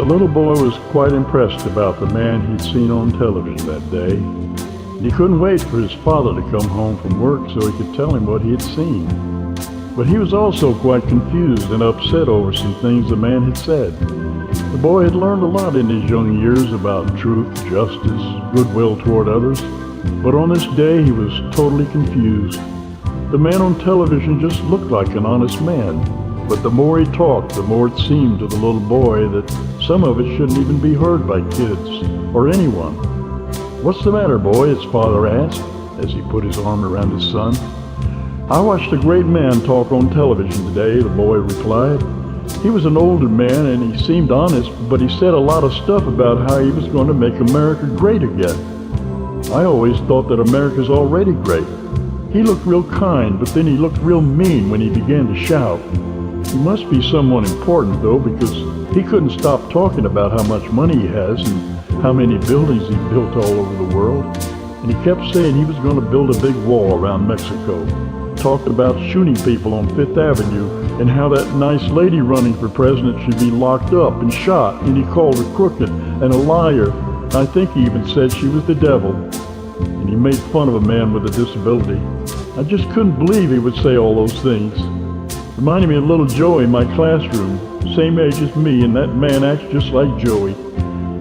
The little boy was quite impressed about the man he'd seen on television that day. He couldn't wait for his father to come home from work so he could tell him what he had seen. But he was also quite confused and upset over some things the man had said. The boy had learned a lot in his young years about truth, justice, goodwill toward others, but on this day he was totally confused. The man on television just looked like an honest man, but the more he talked, the more it seemed to the little boy that some of it shouldn't even be heard by kids or anyone. "What's the matter, boy?" his father asked as he put his arm around his son. "I watched a great man talk on television today," the boy replied. "He was an older man and he seemed honest, but he said a lot of stuff about how he was going to make America great again. I always thought that America's already great. He looked real kind, but then he looked real mean when he began to shout. He must be someone important though, because he couldn't stop talking about how much money he has and how many buildings he built all over the world. And he kept saying he was going to build a big wall around Mexico. Talked about shooting people on Fifth Avenue and how that nice lady running for president should be locked up and shot, and he called her crooked and a liar. I think he even said she was the devil. And he made fun of a man with a disability. I just couldn't believe he would say all those things. Reminded me of little Joey in my classroom, same age as me, and that man acts just like Joey.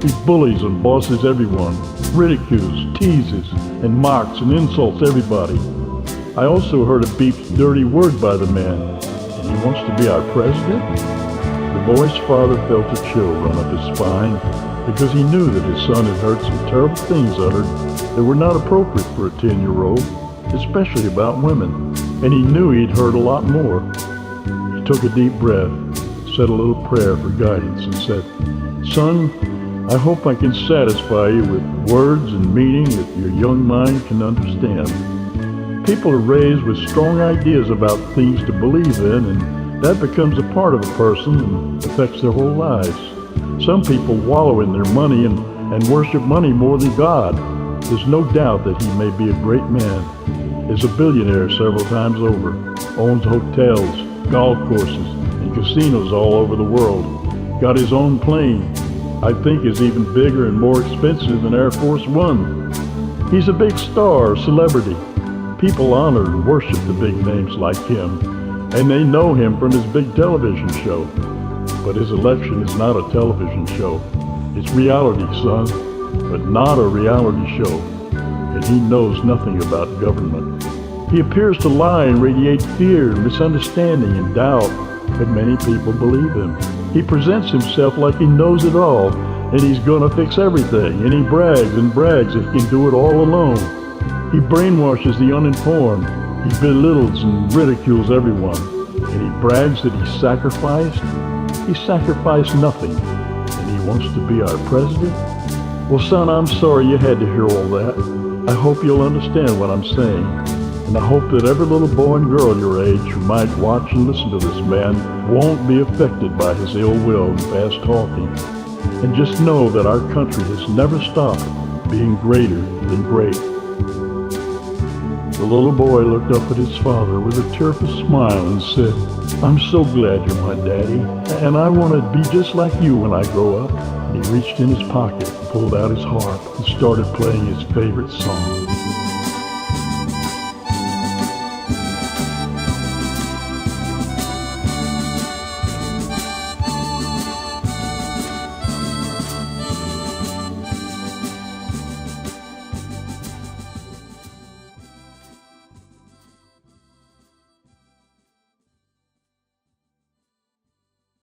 He bullies and bosses everyone, ridicules, teases, and mocks and insults everybody. I also heard a beep dirty word by the man, and he wants to be our president?" The boy's father felt a chill run up his spine because he knew that his son had heard some terrible things uttered that were not appropriate for a 10-year-old, especially about women, and he knew he'd heard a lot more. He took a deep breath, said a little prayer for guidance, and said, "Son, I hope I can satisfy you with words and meaning that your young mind can understand. People are raised with strong ideas about things to believe in, and that becomes a part of a person and affects their whole lives. Some people wallow in their money and worship money more than God. There's no doubt that he may be a great man, is a billionaire several times over, owns hotels, golf courses, and casinos all over the world, got his own plane, I think is even bigger and more expensive than Air Force One. He's a big star, celebrity. People honor and worship the big names like him, and they know him from his big television show. But his election is not a television show. It's reality, son, but not a reality show. And he knows nothing about government. He appears to lie and radiate fear, misunderstanding, and doubt, but many people believe him. He presents himself like he knows it all, and he's gonna fix everything, and he brags and brags that he can do it all alone. He brainwashes the uninformed. He belittles and ridicules everyone. And he brags that he sacrificed. He sacrificed nothing. And he wants to be our president? Well, son, I'm sorry you had to hear all that. I hope you'll understand what I'm saying. And I hope that every little boy and girl your age who might watch and listen to this man won't be affected by his ill will and fast talking. And just know that our country has never stopped being greater than great. The little boy looked up at his father with a tearful smile and said, "I'm so glad you're my daddy, and I want to be just like you when I grow up." And he reached in his pocket, pulled out his harp, and started playing his favorite song.